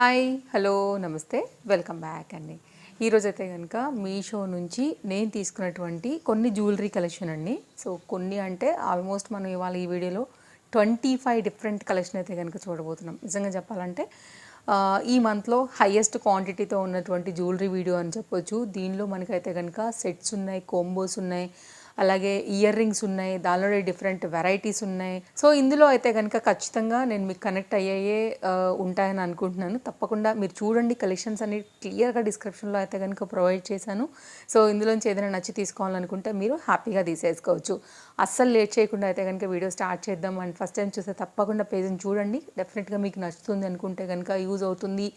Hi hello నమస్తే welcome back అండి. ఈరోజైతే కనుక మీషో నుంచి నేను తీసుకున్నటువంటి కొన్ని జ్యువెలరీ కలెక్షన్ అండి. సో కొన్ని అంటే ఆల్మోస్ట్ మనం ఇవాళ ఈ వీడియోలో 25 డిఫరెంట్ కలెక్షన్ అయితే కనుక చూడబోతున్నాం. నిజంగా చెప్పాలంటే ఈ మంత్లో హైయెస్ట్ క్వాంటిటీతో ఉన్నటువంటి జ్యువెలరీ వీడియో అని చెప్పొచ్చు. దీనిలో మనకైతే కనుక సెట్స్ ఉన్నాయి, కోంబోస్ ఉన్నాయి, అలాగే ఇయర్ రింగ్స్ ఉన్నాయి, దానిలో డిఫరెంట్ వెరైటీస్ ఉన్నాయి. సో ఇందులో అయితే కనుక ఖచ్చితంగా నేను మీకు కనెక్ట్ అయ్యాయే ఉంటాయని అనుకుంటున్నాను. తప్పకుండా మీరు చూడండి, కలెక్షన్స్ అన్ని క్లియర్గా డిస్క్రిప్షన్లో అయితే కనుక ప్రొవైడ్ చేశాను. సో ఇందులోంచి ఏదైనా నచ్చి తీసుకోవాలనుకుంటే మీరు హ్యాపీగా తీసేసుకోవచ్చు. అస్సలు లేట్ చేయకుండా అయితే కనుక వీడియో స్టార్ట్ చేద్దాం. అండ్ ఫస్ట్ టైం చూస్తే తప్పకుండా పేజ్ని చూడండి. డెఫినెట్గా మీకు నచ్చుతుంది అనుకుంటే కనుక, యూజ్ అవుతుంది,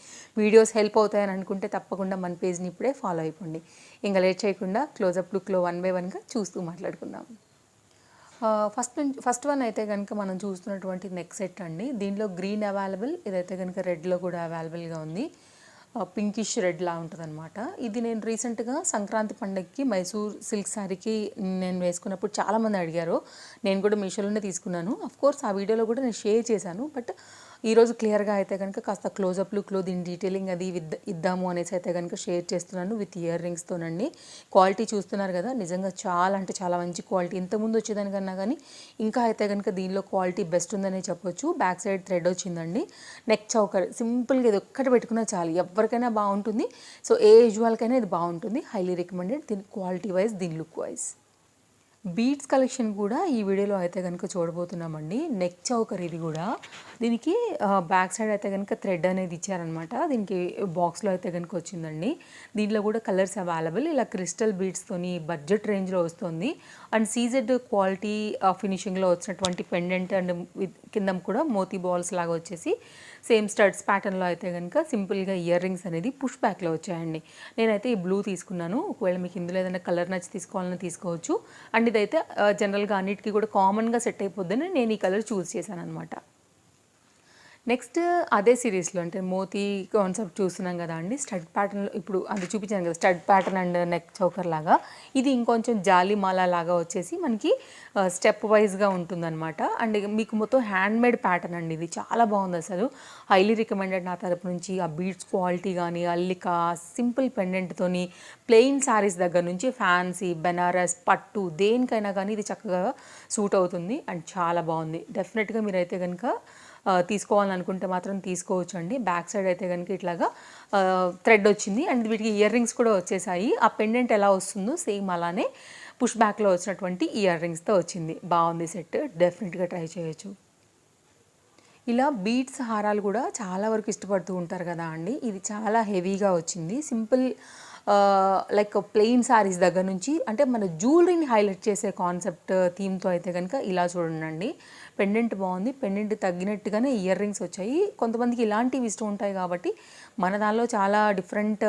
వీడియోస్ హెల్ప్ అవుతాయని అనుకుంటే తప్పకుండా మన పేజ్ని ఇప్పుడే ఫాలో అయిపోండి. ఇంకా లేట్ చేయకుండా క్లోజప్ లుక్లో 1 by 1గా చూస్తూ మాట్లాడుకుందాం. ఫస్ట్ వన్ అయితే కనుక మనం చూస్తున్నటువంటి నెక్ సెట్ అండి. దీనిలో గ్రీన్ అవైలబుల్, ఇదైతే కనుక రెడ్లో కూడా అవైలబుల్గా ఉంది. పింకిష్ రెడ్లా ఉంటుంది అనమాట. ఇది నేను రీసెంట్గా సంక్రాంతి పండగకి మైసూర్ సిల్క్ శారీకి నేను వేసుకున్నప్పుడు చాలామంది అడిగారు. నేను కూడా మీషోలోనే తీసుకున్నాను. అఫ్కోర్స్ ఆ వీడియోలో కూడా నేను షేర్ చేశాను. బట్ ఈరోజు క్లియర్గా అయితే కనుక కాస్త క్లోజప్ లుక్లో దీని డీటెయిలింగ్ అది ఇద్దాము అనేసి అయితే కనుక షేర్ చేస్తున్నాను విత్ ఇయర్ రింగ్స్తోనండి. క్వాలిటీ చూస్తున్నారు కదా, నిజంగా చాలా అంటే చాలా మంచి క్వాలిటీ. ఇంతకుముందు వచ్చేదానికన్నా కానీ ఇంకా అయితే కనుక దీనిలో క్వాలిటీ బెస్ట్ ఉందనే చెప్పొచ్చు. బ్యాక్ సైడ్ థ్రెడ్ వచ్చిందండి. నెక్ చౌకర్ సింపుల్గా ఇది ఒక్కటి పెట్టుకున్నా చాలు, ఎవరికైనా బాగుంటుంది. సో ఏ ఏజ్ వాళ్ళకైనా ఇది బాగుంటుంది. హైలీ రికమెండెడ్ దీని క్వాలిటీ వైజ్, దీని లుక్ వైజ్. బీడ్స్ కలెక్షన్ కూడా ఈ వీడియోలో అయితే కనుక చూడబోతున్నామండి. నెక్ చౌకర్ ఇది కూడా. దీనికి బ్యాక్ సైడ్ అయితే కనుక థ్రెడ్ అనేది ఇచ్చారనమాట. దీనికి బాక్స్లో అయితే కనుక వచ్చిందండి. దీంట్లో కూడా కలర్స్ అవైలబుల్. ఇలా క్రిస్టల్ బీడ్స్తోని బడ్జెట్ రేంజ్లో వస్తుంది. అండ్ సీజెడ్ క్వాలిటీ ఫినిషింగ్లో వచ్చినటువంటి పెండెంట్ అండ్ కింద కూడా మోతీ బాల్స్ లాగా వచ్చేసి సేమ్ స్టడ్స్ ప్యాటర్న్లో అయితే కనుక సింపుల్గా ఇయర్ రింగ్స్ అనేది పుష్ బ్యాక్లో వచ్చాయండి. నేనైతే ఈ బ్లూ తీసుకున్నాను. ఒకవేళ మీకు ఇందులో ఏదైనా కలర్ నచ్చి తీసుకోవాలని తీసుకోవచ్చు. అండ్ ఇదైతే జనరల్గా అన్నిటికీ కూడా కామన్గా సెట్ అయిపోద్దని నేను ఈ కలర్ చూస్ చేశాను అనమాట. నెక్స్ట్ అదే సిరీస్లో అంటే మోతీ కాన్సెప్ట్ చూస్తున్నాం కదా అండి. స్టడ్ ప్యాటర్న్లో ఇప్పుడు అది చూపించాను కదా, stud pattern and neck choker లాగా. ఇది ఇంకొంచెం జాలిమాల లాగా వచ్చేసి మనకి స్టెప్ వైజ్గా ఉంటుందన్నమాట. అండ్ మీకు మొత్తం హ్యాండ్మేడ్ ప్యాటర్న్ అండి. ఇది చాలా బాగుంది, అసలు హైలీ రికమెండెడ్ నా తరపు నుంచి. ఆ బీడ్స్ క్వాలిటీ కానీ, అల్లిక, సింపుల్ పెండెంట్తోని ప్లెయిన్ శారీస్ దగ్గర నుంచి ఫ్యాన్సీ, బెనారస్, పట్టు దేనికైనా కానీ ఇది చక్కగా సూట్ అవుతుంది. అండ్ చాలా బాగుంది. డెఫినెట్గా మీరైతే కనుక తీసుకోవాలనుకుంటే మాత్రం తీసుకోవచ్చు అండి. బ్యాక్ సైడ్ అయితే కనుక ఇట్లాగా థ్రెడ్ వచ్చింది. అండ్ వీటికి ఇయర్ రింగ్స్ కూడా వచ్చేసాయి. ఆ పెండెంట్ ఎలా వస్తుందో సేమ్ అలానే పుష్ బ్యాక్లో వచ్చినటువంటి ఇయర్ రింగ్స్తో వచ్చింది. బాగుంది సెట్, డెఫినెట్గా ట్రై చేయొచ్చు. ఇలా బీడ్స్ హారాలు కూడా చాలా వరకు ఇష్టపడుతూ ఉంటారు కదా అండి. ఇది చాలా హెవీగా వచ్చింది. సింపుల్ లైక్ ప్లెయిన్ శారీస్ దగ్గర నుంచి అంటే మన జ్యువెలరీని హైలైట్ చేసే కాన్సెప్ట్ థీమ్తో అయితే కనుక ఇలా చూడండి. పెండెంట్ బాగుంది, పెండెంట్ తగ్గినట్టుగానే ఇయర్ రింగ్స్ వచ్చాయి. కొంతమందికి ఇలాంటివి ఇష్టం ఉంటాయి కాబట్టి మన దానిలో చాలా డిఫరెంట్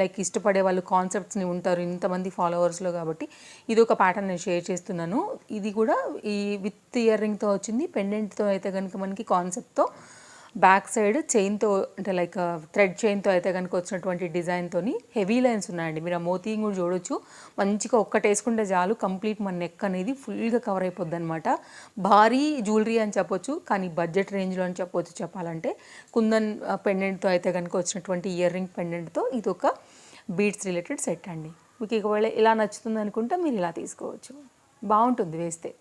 లైక్ ఇష్టపడే వాళ్ళు కాన్సెప్ట్స్ని ఉంటారు ఇంతమంది ఫాలోవర్స్లో. కాబట్టి ఇది ఒక ప్యాటర్న్ నేను షేర్ చేస్తున్నాను. ఇది కూడా ఈ విత్ ఇయర్ రింగ్తో వచ్చింది. పెండెంట్తో అయితే కనుక మనకి కాన్సెప్ట్తో బ్యాక్ సైడ్ చైన్తో అంటే లైక్ థ్రెడ్ చైన్తో అయితే కనుక వచ్చినటువంటి డిజైన్తో హెవీ లైన్స్ ఉన్నాయండి. మీరు ఆ మోతీ కూడా చూడొచ్చు. మంచిగా ఒక్కటి వేసుకుంటే చాలు, కంప్లీట్ మన నెక్ అనేది ఫుల్గా కవర్ అయిపోద్ది అనమాట. భారీ జ్యువెలరీ అని చెప్పొచ్చు, కానీ బడ్జెట్ రేంజ్లో అని చెప్పొచ్చు. చెప్పాలంటే కుందన్ పెండెంట్తో అయితే కనుక వచ్చినటువంటి ఇయర్ రింగ్ పెండెంట్తో ఇది ఒక బీడ్స్ రిలేటెడ్ సెట్ అండి. మీకు ఒకవేళ ఇలా నచ్చుతుంది అనుకుంటే మీరు ఇలా తీసుకోవచ్చు, బాగుంటుంది వేస్తే.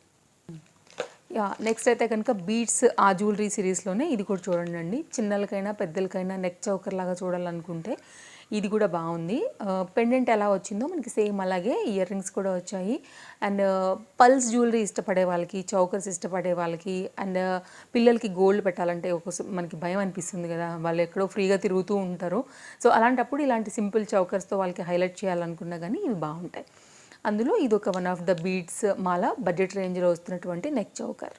నెక్స్ట్ అయితే కనుక బీడ్స్ ఆ జ్యువెలరీ సిరీస్లోనే ఇది కూడా చూడండి. చిన్నలకైనా పెద్దలకైనా నెక్ చౌకర్ లాగా చూడాలనుకుంటే ఇది కూడా బాగుంది. పెండెంట్ ఎలా వచ్చిందో మనకి సేమ్ అలాగే ఇయర్ రింగ్స్ కూడా వచ్చాయి. అండ్ పల్స్ జ్యువెలరీ ఇష్టపడే వాళ్ళకి, చౌకర్స్ ఇష్టపడే వాళ్ళకి, అండ్ పిల్లలకి గోల్డ్ పెట్టాలంటే మనకి భయం అనిపిస్తుంది కదా, వాళ్ళు ఎక్కడో ఫ్రీగా తిరుగుతూ ఉంటారు. సో అలాంటప్పుడు ఇలాంటి సింపుల్ చౌకర్స్తో వాళ్ళకి హైలైట్ చేయాలనుకున్నా కానీ ఇవి బాగుంటాయి. అందులో ఇది ఒక one of the beads Mala budget రేంజ్లో వస్తున్నటువంటి నెక్ చౌకర్.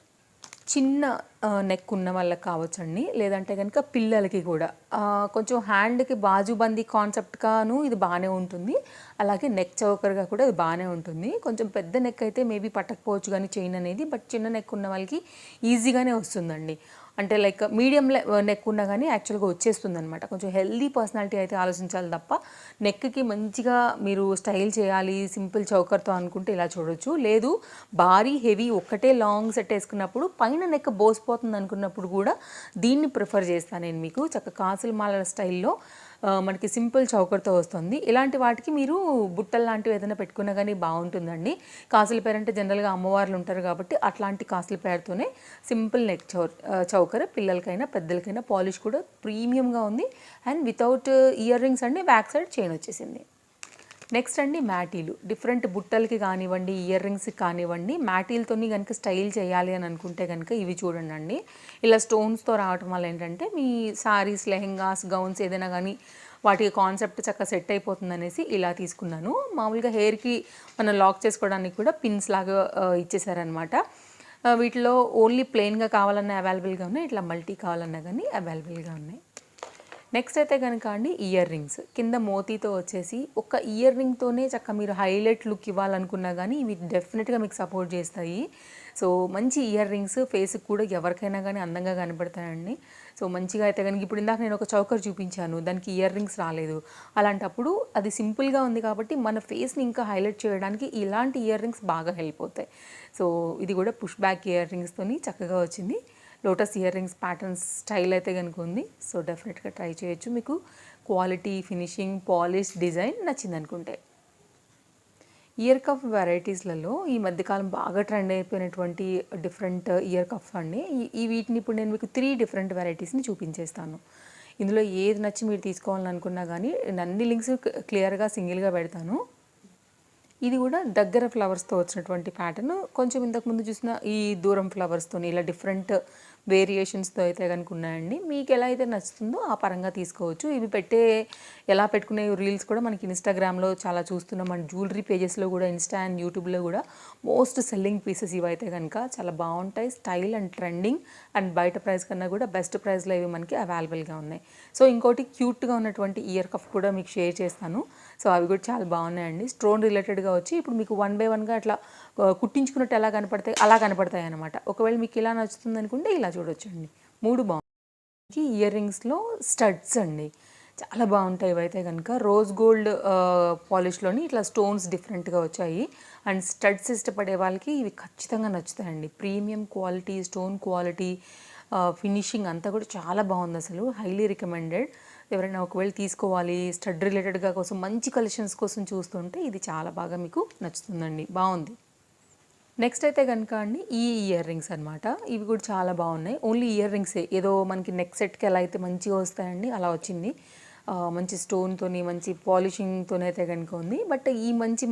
చిన్న నెక్ ఉన్న వాళ్ళకి కావచ్చండి, లేదంటే కనుక పిల్లలకి కూడా కొంచెం హ్యాండ్కి బాజుబందీ కాన్సెప్ట్గాను ఇది బాగానే ఉంటుంది. అలాగే నెక్ చౌకర్గా కూడా ఇది బాగానే ఉంటుంది. కొంచెం పెద్ద నెక్ అయితే మేబీ పట్టకపోవచ్చు కానీ చైన్ అనేది, బట్ చిన్న నెక్ ఉన్న వాళ్ళకి ఈజీగానే వస్తుందండి. అంటే లైక్ మీడియం నెక్ ఉన్నా కానీ యాక్చువల్గా వచ్చేస్తుంది అనమాట. కొంచెం హెల్దీ పర్సనాలిటీ అయితే ఆలోచించాలి తప్ప నెక్కి మంచిగా మీరు స్టైల్ చేయాలి సింపుల్ చౌకర్తో అనుకుంటే ఇలా చూడొచ్చు. లేదు భారీ హెవీ ఒక్కటే లాంగ్ సెట్ వేసుకున్నప్పుడు పైన నెక్ బోసిపోతుంది అనుకున్నప్పుడు కూడా దీన్ని ప్రిఫర్ చేస్తాను నేను మీకు. చక్కగా కాసుల మాల స్టైల్లో మనకి సింపుల్ చౌకర్తో వస్తుంది. ఇలాంటి వాటికి మీరు బుట్టలు లాంటివి ఏదైనా పెట్టుకున్నా కానీ బాగుంటుందండి. కాసుల పేరు అంటే జనరల్గా అమ్మవార్లు ఉంటారు కాబట్టి అట్లాంటి కాసుల పేరుతోనే సింపుల్ నెక్ చౌకర్ పిల్లలకైనా పెద్దలకైనా. పాలిష్ కూడా ప్రీమియంగా ఉంది అండ్ వితౌట్ ఇయర్ రింగ్స్ అండి, బ్యాక్ సైడ్ చైన్ వచ్చేసింది. నెక్స్ట్ అండి మ్యాటీలు. డిఫరెంట్ బుట్టలకి కానివ్వండి, ఇయర్ రింగ్స్కి కానివ్వండి, మ్యాటీలతోని కనుక స్టైల్ చేయాలి అని అనుకుంటే కనుక ఇవి చూడండి అండి. ఇలా స్టోన్స్తో రావటం వల్ల ఏంటంటే మీ సారీస్, లెహెంగాస్, గౌన్స్ ఏదైనా కానీ వాటి కాన్సెప్ట్ చక్కగా సెట్ అయిపోతుంది అనేసి ఇలా తీసుకున్నాను. మామూలుగా హెయిర్కి మనం లాక్ చేసుకోవడానికి కూడా పిన్స్ లాగా ఇచ్చేసారనమాట. వీటిలో ఓన్లీ ప్లెయిన్గా కావాలన్నా అవైలబుల్గా ఉన్నాయి, ఇట్లా మల్టీ కావాలన్నా కానీ అవైలబుల్గా ఉన్నాయి. నెక్స్ట్ అయితే కనుక అండి ఇయర్ రింగ్స్. కింద మోతీతో వచ్చేసి ఒక ఇయర్ రింగ్తోనే చక్కగా మీరు హైలైట్ లుక్ ఇవ్వాలనుకున్నా కానీ ఇవి డెఫినెట్గా మీకు సపోర్ట్ చేస్తాయి. సో మంచి ఇయర్ రింగ్స్ ఫేస్కి కూడా ఎవరికైనా కానీ అందంగా కనబడతాయండి. సో మంచిగా అయితే కనుక ఇప్పుడు ఇందాక నేను ఒక చౌకర్ చూపించాను, దానికి ఇయర్ రింగ్స్ రాలేదు. అలాంటప్పుడు అది సింపుల్గా ఉంది కాబట్టి మన ఫేస్ని ఇంకా హైలైట్ చేయడానికి ఇలాంటి ఇయర్ రింగ్స్ బాగా హెల్ప్ అవుతాయి. సో ఇది కూడా పుష్ బ్యాక్ ఇయర్ రింగ్స్తోని చక్కగా వచ్చింది. Lotus ear rings pattern style అయితే కనుక ఉంది. సో డెఫినెట్గా ట్రై చేయొచ్చు మీకు క్వాలిటీ, ఫినిషింగ్, పాలిష్, డిజైన్ నచ్చింది అనుకుంటే. ఇయర్ కఫ్ వెరైటీస్లలో ఈ మధ్యకాలం బాగా ట్రెండ్ అయిపోయినటువంటి డిఫరెంట్ ఇయర్ కఫ్ అండి. ఈ వీటిని ఇప్పుడు నేను మీకు 3 డిఫరెంట్ వెరైటీస్ని చూపించేస్తాను. ఇందులో ఏది నచ్చి మీరు తీసుకోవాలని అనుకున్నా కానీ అన్ని లింక్స్ క్లియర్గా సింగిల్గా పెడతాను. ఇది కూడా దగ్గర ఫ్లవర్స్తో వచ్చినటువంటి ప్యాటర్న్. కొంచెం ఇంతకుముందు చూసిన ఈ దూరం ఫ్లవర్స్తో ఇలా డిఫరెంట్ వేరియేషన్స్తో అయితే కనుక ఉన్నాయండి. మీకు ఎలా అయితే నచ్చుతుందో ఆ పరంగా తీసుకోవచ్చు. ఇవి ఎలా పెట్టుకునే రీల్స్ కూడా మనకి ఇన్స్టాగ్రామ్లో చాలా చూస్తున్నాం. మన జ్యువెలరీ పేజెస్లో కూడా, ఇన్స్టా అండ్ యూట్యూబ్లో కూడా మోస్ట్ సెల్లింగ్ పీసెస్ ఇవైతే కనుక చాలా బాగుంటాయి. స్టైల్ అండ్ ట్రెండింగ్ అండ్ బయట ప్రైస్ కన్నా కూడా బెస్ట్ ప్రైస్లో ఇవి మనకి అవైలబుల్గా ఉన్నాయి. సో ఇంకోటి క్యూట్గా ఉన్నటువంటి ఇయర్ కఫ్ కూడా మీకు షేర్ చేస్తాను. సో అవి కూడా చాలా బాగున్నాయండి. స్టోన్ రిలేటెడ్గా వచ్చి ఇప్పుడు మీకు 1 by 1గా అట్లా కుట్టించుకున్నట్టు ఎలా కనపడతాయి అలా కనపడతాయి అనమాట. ఒకవేళ మీకు ఇలా నచ్చుతుంది అనుకుంటే ఇలా చూడొచ్చండి. 3 బాగుంటాయి. ఇయర్ రింగ్స్లో స్టడ్స్ అండి చాలా బాగుంటాయి. ఇవైతే కనుక రోజ్ గోల్డ్ పాలిష్లోని ఇట్లా స్టోన్స్ డిఫరెంట్గా వచ్చాయి. అండ్ స్టడ్స్ ఇష్టపడే వాళ్ళకి ఇవి ఖచ్చితంగా నచ్చుతాయండి. Premium quality, stone quality, finishing అంతా కూడా చాలా బాగుంది. అసలు హైలీ రికమెండెడ్. ఎవరైనా ఒకవేళ తీసుకోవాలి స్టడ్ రిలేటెడ్గా కోసం మంచి కలెక్షన్స్ కోసం చూస్తుంటే ఇది చాలా బాగా మీకు నచ్చుతుందండి. బాగుంది. నెక్స్ట్ అయితే కనుక అండి ఈ ఇయర్ రింగ్స్ అనమాట. ఇవి కూడా చాలా బాగున్నాయి. ఓన్లీ ఇయర్ రింగ్సే, ఏదో మనకి నెక్ సెట్కి ఎలా అయితే మంచిగా వస్తాయండి అలా వచ్చింది. మంచి స్టోన్తోని మంచి పాలిషింగ్తోనే అయితే కనుక ఉంది. బట్ ఈ మంచి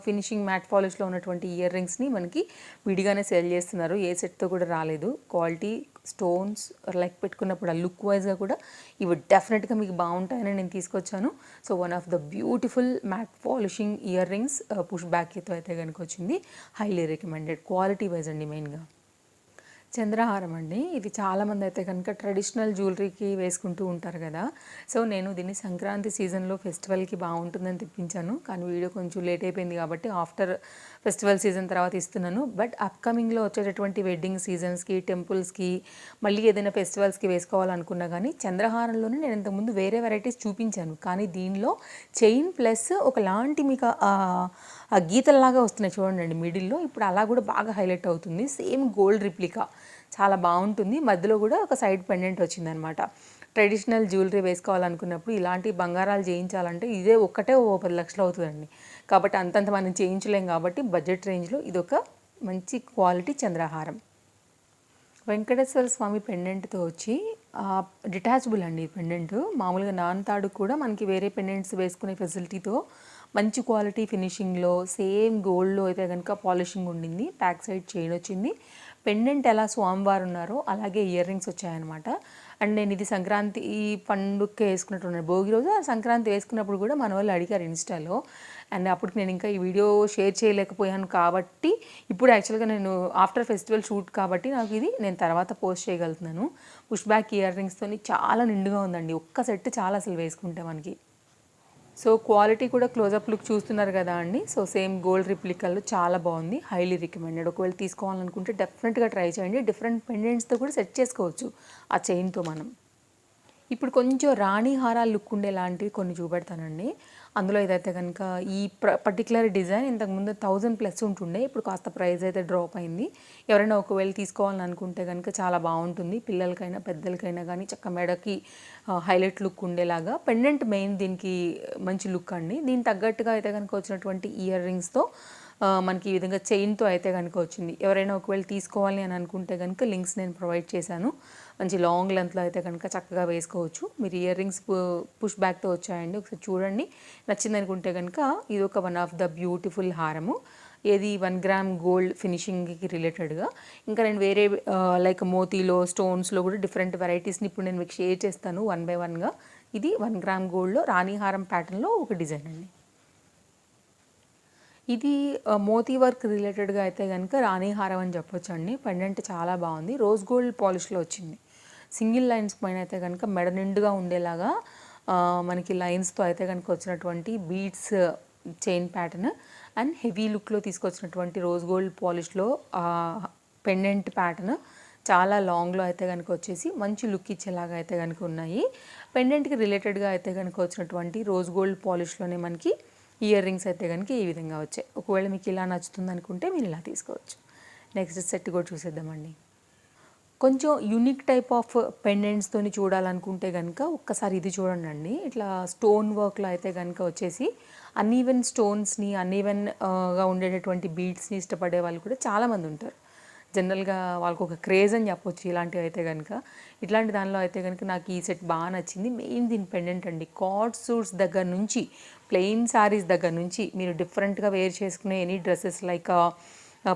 ఫినిషింగ్ మ్యాట్ పాలిష్లో ఉన్నటువంటి ఇయర్ రింగ్స్ని మనకి విడిగానే సేల్ చేస్తున్నారు. ఏ సెట్తో కూడా రాలేదు. క్వాలిటీ, స్టోన్స్ లైక్ పెట్టుకున్నప్పుడు ఆ లుక్ వైజ్గా కూడా ఇవి డెఫినెట్గా మీకు బాగుంటాయని నేను తీసుకొచ్చాను. So one of the beautiful matte polishing earrings push బ్యాక్తో అయితే కనుక వచ్చింది. హైలీ రికమెండెడ్ క్వాలిటీ వైజ్ అండి. మెయిన్గా చంద్రహారం అండి. ఇది చాలామంది అయితే కనుక ట్రెడిషనల్ జ్యువెలరీకి వేసుకుంటూ ఉంటారు కదా. సో నేను దీన్ని సంక్రాంతి సీజన్లో ఫెస్టివల్కి బాగుంటుందని తెప్పించాను. కానీ వీడియో కొంచెం లేట్ అయిపోయింది కాబట్టి ఆఫ్టర్ ఫెస్టివల్ సీజన్ తర్వాత ఇస్తున్నాను. బట్ అప్కమింగ్లో వచ్చేటటువంటి వెడ్డింగ్ సీజన్స్కి, టెంపుల్స్కి, మళ్ళీ ఏదైనా ఫెస్టివల్స్కి వేసుకోవాలనుకున్నా కానీ చంద్రహారంలోనే నేను ఇంతకుముందు వేరే వెరైటీస్ చూపించాను. కానీ దీనిలో చైన్ ప్లస్ ఒకలాంటి మీకు ఆ గీతల్లాగా వస్తున్నాయి చూడండి మిడిల్లో. ఇప్పుడు అలా కూడా బాగా హైలైట్ అవుతుంది. సేమ్ గోల్డ్ రిప్లికా చాలా బాగుంటుంది. మధ్యలో కూడా ఒక సైడ్ పెండెంట్ వచ్చిందనమాట. ట్రెడిషనల్ జ్యువెలరీ వేసుకోవాలనుకున్నప్పుడు ఇలాంటి బంగారాలు చేయించాలంటే ఇదే ఒక్కటే 10 లక్షలు అవుతుందండి. కాబట్టి అంతంత మనం చేయించలేం కాబట్టి బడ్జెట్ రేంజ్లో ఇదొక మంచి క్వాలిటీ చంద్రహారం. వెంకటేశ్వర స్వామి పెండెంట్తో వచ్చి డిటాచబుల్ అండి ఈ పెండెంట్. మామూలుగా నాన్తాడు కూడా మనకి వేరే పెండెంట్స్ వేసుకునే ఫెసిలిటీతో మంచి క్వాలిటీ ఫినిషింగ్లో సేమ్ గోల్డ్లో అయితే కనుక పాలిషింగ్ ఉండింది. బ్యాక్ సైడ్ చైన్ వచ్చింది. పెండెంట్ ఎలా స్వామివారు ఉన్నారో అలాగే ఇయర్ రింగ్స్ వచ్చాయన్నమాట. అండ్ నేను ఇది సంక్రాంతి ఈ పండుగకి వేసుకున్నట్టున్నాను. భోగి రోజు సంక్రాంతి వేసుకున్నప్పుడు కూడా మన వాళ్ళు అడిగారు ఇన్స్టాలో. అండ్ అప్పటికి నేను ఇంకా ఈ వీడియో షేర్ చేయలేకపోయాను కాబట్టి ఇప్పుడు యాక్చువల్గా నేను ఆఫ్టర్ ఫెస్టివల్ షూట్ కాబట్టి నాకు ఇది నేను తర్వాత పోస్ట్ చేయగలుగుతున్నాను. పుష్ బ్యాక్ ఇయర్ రింగ్స్తో చాలా నిండుగా ఉందండి. ఒక్క సెట్ చాలా అసలు వేసుకుంటే మనకి. సో క్వాలిటీ కూడా క్లోజప్ లుక్ చూస్తున్నారు కదా అండి. సో సేమ్ గోల్డ్ రిప్లికాలో చాలా బాగుంది, హైలీ రికమెండెడ్. ఒకవేళ తీసుకోవాలనుకుంటే డెఫినెట్గా ట్రై చేయండి. డిఫరెంట్ పెండెంట్స్తో కూడా సెట్ చేసుకోవచ్చు ఆ చైన్తో మనం. ఇప్పుడు కొంచెం రాణి హారాలు లుక్ ఉండేలాంటివి కొన్ని చూపెడతానండి. అందులో ఇదైతే కనుక ఈ పర్టికులర్ డిజైన్ ఇంతకుముందు 1000+ ఉంటుండే, ఇప్పుడు కాస్త ప్రైస్ అయితే డ్రాప్ అయింది. ఎవరైనా ఒకవేళ తీసుకోవాలని అనుకుంటే కనుక చాలా బాగుంటుంది, పిల్లలకైనా పెద్దలకైనా కానీ. చక్క మెడకి హైలైట్ లుక్ ఉండేలాగా పెండెంట్ మెయిన్ దీనికి మంచి లుక్ అండి. దీనికి తగ్గట్టుగా అయితే కనుక వచ్చినటువంటి ఇయర్ రింగ్స్తో మనకి ఈ విధంగా చైన్తో అయితే కనుక వచ్చింది. ఎవరైనా ఒకవేళ తీసుకోవాలి అని అనుకుంటే కనుక లింక్స్ నేను ప్రొవైడ్ చేశాను. మంచి లాంగ్ లెంత్లో అయితే కనుక చక్కగా వేసుకోవచ్చు. మీరు ఇయర్ రింగ్స్ పుష్ బ్యాక్తో వచ్చాయండి, ఒకసారి చూడండి. నచ్చింది అనుకుంటే కనుక ఇది ఒక వన్ ఆఫ్ ద బ్యూటిఫుల్ హారము. ఏది 1 గ్రామ్ గోల్డ్ ఫినిషింగ్కి రిలేటెడ్గా. ఇంకా నేను వేరే లైక్ మోతీలో స్టోన్స్లో కూడా డిఫరెంట్ వెరైటీస్ని ఇప్పుడు నేను మీకు షేర్ చేస్తాను 1 by 1గా. ఇది 1 గ్రామ్ గోల్డ్లో రాణి హారం ప్యాటర్న్లో ఒక డిజైన్ అండి. ఇది మోతీ వర్క్ రిలేటెడ్గా అయితే కనుక రాణి హారం అని చెప్పొచ్చు అండి. పెండెంట్ చాలా బాగుంది, రోజ్ గోల్డ్ పాలిష్లో వచ్చింది. సింగిల్ లైన్స్ పైన అయితే కనుక మెడ నిండుగా ఉండేలాగా మనకి లైన్స్తో అయితే కనుక వచ్చినటువంటి beads chain pattern and heavy లుక్లో తీసుకొచ్చినటువంటి రోజ్ గోల్డ్ పాలిష్లో పెండెంట్ ప్యాటర్న్ చాలా లాంగ్లో అయితే కనుక వచ్చేసి మంచి లుక్ ఇచ్చేలాగా అయితే కనుక ఉన్నాయి. పెండెంట్కి రిలేటెడ్గా అయితే కనుక వచ్చినటువంటి రోజ్ గోల్డ్ పాలిష్లోనే మనకి ఇయర్ రింగ్స్ అయితే కనుక ఈ విధంగా వచ్చాయి. ఒకవేళ మీకు ఇలా నచ్చుతుంది అనుకుంటే మీరు ఇలా తీసుకోవచ్చు. నెక్స్ట్ సెట్ కూడా చూసేద్దామండి. కొంచెం యూనిక్ టైప్ ఆఫ్ పెండెంట్స్తో చూడాలనుకుంటే కనుక ఒక్కసారి ఇది చూడండి. ఇట్లా స్టోన్ వర్క్లో అయితే కనుక వచ్చేసి అన్ఈవెన్ స్టోన్స్ని అన్ఈవెన్గా ఉండేటటువంటి బీడ్స్ని ఇష్టపడే వాళ్ళు కూడా చాలామంది ఉంటారు. జనరల్గా వాళ్ళకు ఒక క్రేజ్ అని చెప్పొచ్చు ఇలాంటివి అయితే కనుక. ఇట్లాంటి దానిలో అయితే కనుక నాకు ఈ సెట్ బాగా నచ్చింది. మెయిన్ దీని పెండెంట్ అండి. కార్డ్ సూట్స్ దగ్గర నుంచి ప్లెయిన్ శారీస్ దగ్గర నుంచి మీరు డిఫరెంట్గా వేర్ చేసుకునే ఎనీ డ్రెస్సెస్ లైక్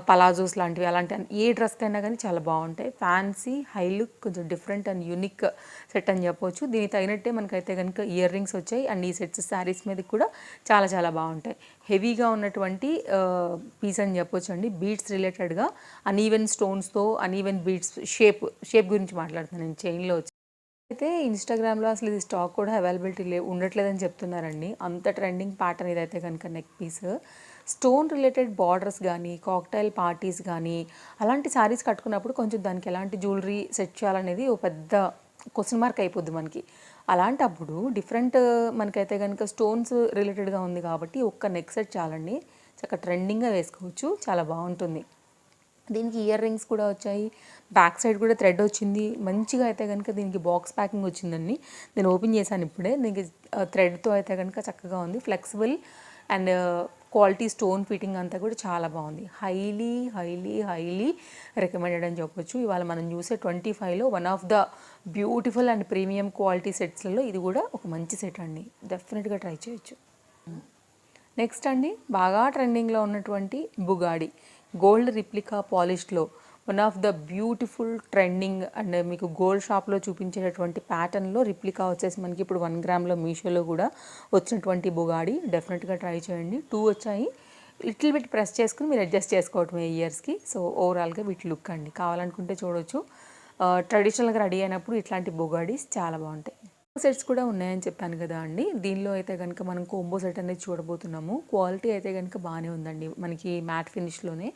పలాజోస్ లాంటివి, అలాంటి ఏ డ్రెస్కైనా కానీ చాలా బాగుంటాయి. ఫ్యాన్సీ హై లుక్, కొంచెం డిఫరెంట్ అండ్ యూనిక్ సెట్ అని చెప్పొచ్చు. దీనికి తగినట్టే మనకైతే కనుక ఇయర్ రింగ్స్ వచ్చాయి అండ్ ఈ సెట్స్ శారీస్ మీద కూడా చాలా చాలా బాగుంటాయి. హెవీగా ఉన్నటువంటి పీస్ అని చెప్పొచ్చు అండి. బీడ్స్ రిలేటెడ్గా అన్ఈవెన్ స్టోన్స్తో అన్ఈవెన్ బీడ్స్ షేప్ గురించి మాట్లాడుతున్నాను నేను. చైన్లో వచ్చి అయితే ఇన్స్టాగ్రామ్లో అసలు ఇది స్టాక్ కూడా అవైలబిలిటీ ఉండట్లేదని చెప్తున్నారండి. అంత ట్రెండింగ్ ప్యాటర్న్ ఇదైతే కనుక neck piece. Stone related borders కానీ కాక్టైల్ పార్టీస్ కానీ అలాంటి శారీస్ కట్టుకున్నప్పుడు కొంచెం దానికి ఎలాంటి జ్యువెలరీ సెట్ చేయాలనేది ఒక పెద్ద క్వశ్చన్ మార్క్ అయిపోద్ది మనకి. అలాంటప్పుడు డిఫరెంట్ మనకైతే కనుక స్టోన్స్ రిలేటెడ్గా ఉంది కాబట్టి ఒక్క నెక్ సెట్ చాలండి, చక్కగా ట్రెండింగ్గా వేసుకోవచ్చు, చాలా బాగుంటుంది. దీనికి ఇయర్ రింగ్స్ కూడా వచ్చాయి, బ్యాక్ సైడ్ కూడా థ్రెడ్ వచ్చింది. మంచిగా అయితే కనుక దీనికి బాక్స్ ప్యాకింగ్ వచ్చిందండి. నేను ఓపెన్ చేశాను ఇప్పుడే. దీనికి థ్రెడ్తో అయితే కనుక చక్కగా ఉంది, flexible and quality stone fitting అంతా కూడా చాలా బాగుంది. హైలీ హైలీ హైలీ రికమెండెడ్ అని చెప్పొచ్చు. ఇవాళ మనం చూసే 25లో one of the beautiful and premium quality సెట్స్లలో ఇది కూడా ఒక మంచి సెట్ అండి, డెఫినెట్గా ట్రై చేయొచ్చు. నెక్స్ట్ అండి, బాగా ట్రెండింగ్లో ఉన్నటువంటి బుగాడి గోల్డ్ రిప్లికా పాలిష్లో one of the beautiful trending and మీకు గోల్డ్ షాప్లో చూపించేటటువంటి ప్యాటర్న్లో రిప్లికా వచ్చేసి మనకి ఇప్పుడు 1 గ్రామ్లో మీషోలో కూడా వచ్చినటువంటి బుగాడి. డెఫినెట్గా ట్రై చేయండి. 2 వచ్చాయి, లిటిల్ బిట్ ప్రెస్ చేసుకుని మీరు అడ్జస్ట్ చేసుకోవటమే ఇయర్స్కి. సో ఓవరాల్గా వీటి లుక్ అండి, కావాలనుకుంటే చూడవచ్చు. ట్రెడిషనల్గా రెడీ అయినప్పుడు ఇట్లాంటి బుగాడీస్ చాలా బాగుంటాయి. సెట్స్ కూడా ఉన్నాయని చెప్పాను కదా అండి. దీనిలో అయితే కనుక మనం కోంబో సెట్ అనేది చూడబోతున్నాము. క్వాలిటీ అయితే కనుక బాగానే ఉందండి, మనకి మ్యాట్ ఫినిష్లోనే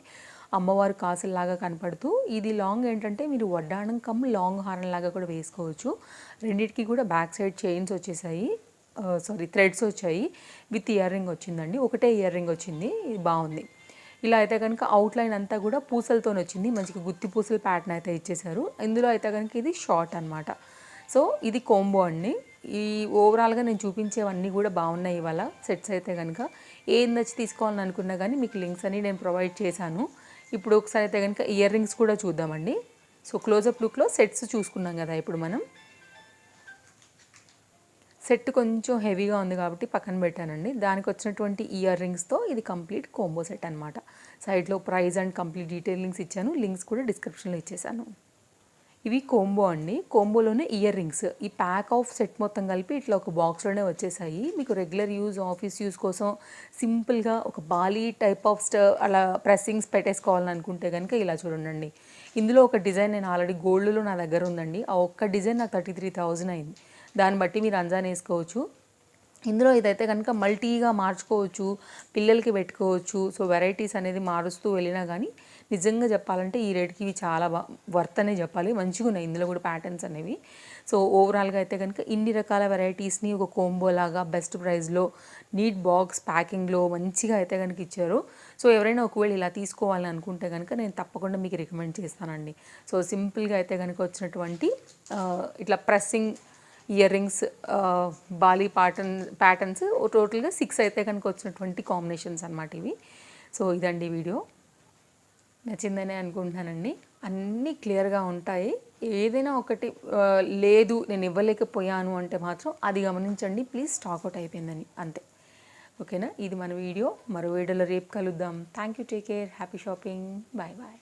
అమ్మవారు కాసుల్లాగా కనపడుతూ. ఇది లాంగ్ ఏంటంటే మీరు వడ్డాణం కమ్ లాంగ్ హారం లాగా కూడా వేసుకోవచ్చు. రెండింటికి కూడా బ్యాక్ సైడ్ చైన్స్ వచ్చేసాయి, థ్రెడ్స్ వచ్చాయి, విత్ ఇయర్ రింగ్ వచ్చిందండి. ఒకటే ఇయర్ రింగ్ వచ్చింది, ఇది బాగుంది. ఇలా అయితే కనుక అవుట్లైన్ అంతా కూడా పూసలతో వచ్చింది, మంచిగా గుత్తి పూసల ప్యాటర్న్ అయితే ఇచ్చేసారు. ఇందులో అయితే కనుక ఇది షార్ట్ అనమాట. సో ఇది కోంబో అండి. ఈ ఓవరాల్గా నేను చూపించేవన్నీ కూడా బాగున్నాయి ఇవాళ సెట్స్ అయితే కనుక. ఏది నచ్చి తీసుకోవాలని అనుకున్నా కానీ మీకు లింక్స్ అని నేను ప్రొవైడ్ చేశాను. ఇప్పుడు ఒకసారి అయితే కనుక ఇయర్ రింగ్స్ కూడా చూద్దామండి. సో క్లోజప్ లుక్లో సెట్స్ చూసుకున్నాం కదా. ఇప్పుడు మనం సెట్ కొంచెం హెవీగా ఉంది కాబట్టి పక్కన పెట్టానండి. దానికి వచ్చినటువంటి ఇయర్ రింగ్స్తో ఇది కంప్లీట్ కోంబో సెట్ అనమాట. సైడ్లో ప్రైస్ అండ్ కంప్లీట్ డీటెయిలింగ్స్ ఇచ్చాను, లింక్స్ కూడా డిస్క్రిప్షన్లో ఇచ్చేసాను. ఇవి కోంబో అండి, కోంబోలోనే ఇయర్ రింగ్స్. ఈ ప్యాక్ ఆఫ్ సెట్ మొత్తం కలిపి ఇట్లా ఒక బాక్స్లోనే వచ్చేసాయి. మీకు రెగ్యులర్ యూజ్ ఆఫీస్ యూజ్ కోసం సింపుల్గా ఒక బాలీ టైప్ ఆఫ్ అలా ప్రెస్సింగ్స్ పెట్టేసుకోవాలని అనుకుంటే కనుక ఇలా చూడండి. ఇందులో ఒక డిజైన్ నేను ఆల్రెడీ గోల్డ్లో నా దగ్గర ఉందండి. ఆ ఒక్క డిజైన్ నాకు 33,000 అయింది. దాన్ని బట్టి మీరు అంజాన్ వేసుకోవచ్చు. ఇందులో ఇదైతే కనుక మల్టీగా మార్చుకోవచ్చు, పిల్లలకి పెట్టుకోవచ్చు. సో వెరైటీస్ అనేది మారుస్తూ వెళ్ళినా కానీ నిజంగా చెప్పాలంటే ఈ రేట్కి ఇవి చాలా వర్త్ అనే చెప్పాలి. మంచిగా ఉన్నాయి ఇందులో కూడా ప్యాటర్న్స్ అనేవి. సో ఓవరాల్గా అయితే కనుక ఇన్ని రకాల వెరైటీస్ని ఒక కోంబో లాగా బెస్ట్ ప్రైస్లో నీట్ బాక్స్ ప్యాకింగ్లో మంచిగా అయితే కనుక ఇచ్చారు. సో ఎవరైనా ఒకవేళ ఇలా తీసుకోవాలని అనుకుంటే కనుక నేను తప్పకుండా మీకు రికమెండ్ చేస్తానండి. సో సింపుల్గా అయితే కనుక వచ్చినటువంటి ఇట్లా pressing earrings, bali patterns టోటల్గా 6 అయితే కనుక వచ్చినటువంటి కాంబినేషన్స్ అనమాట ఇవి. సో ఇదండి వీడియో, నచ్చిందనే అనుకుంటున్నానండి. అన్నీ క్లియర్గా ఉంటాయి. ఏదైనా ఒకటి లేదు నేను ఇవ్వలేకపోయాను అంటే మాత్రం అది గమనించండి ప్లీజ్, స్టాక్ అవుట్ అయిపోయిందని అంతే. ఓకేనా, ఇది మన వీడియో. మరో వీడియోలో రేపు కలుద్దాం. Thank you, take care, happy shopping, bye bye.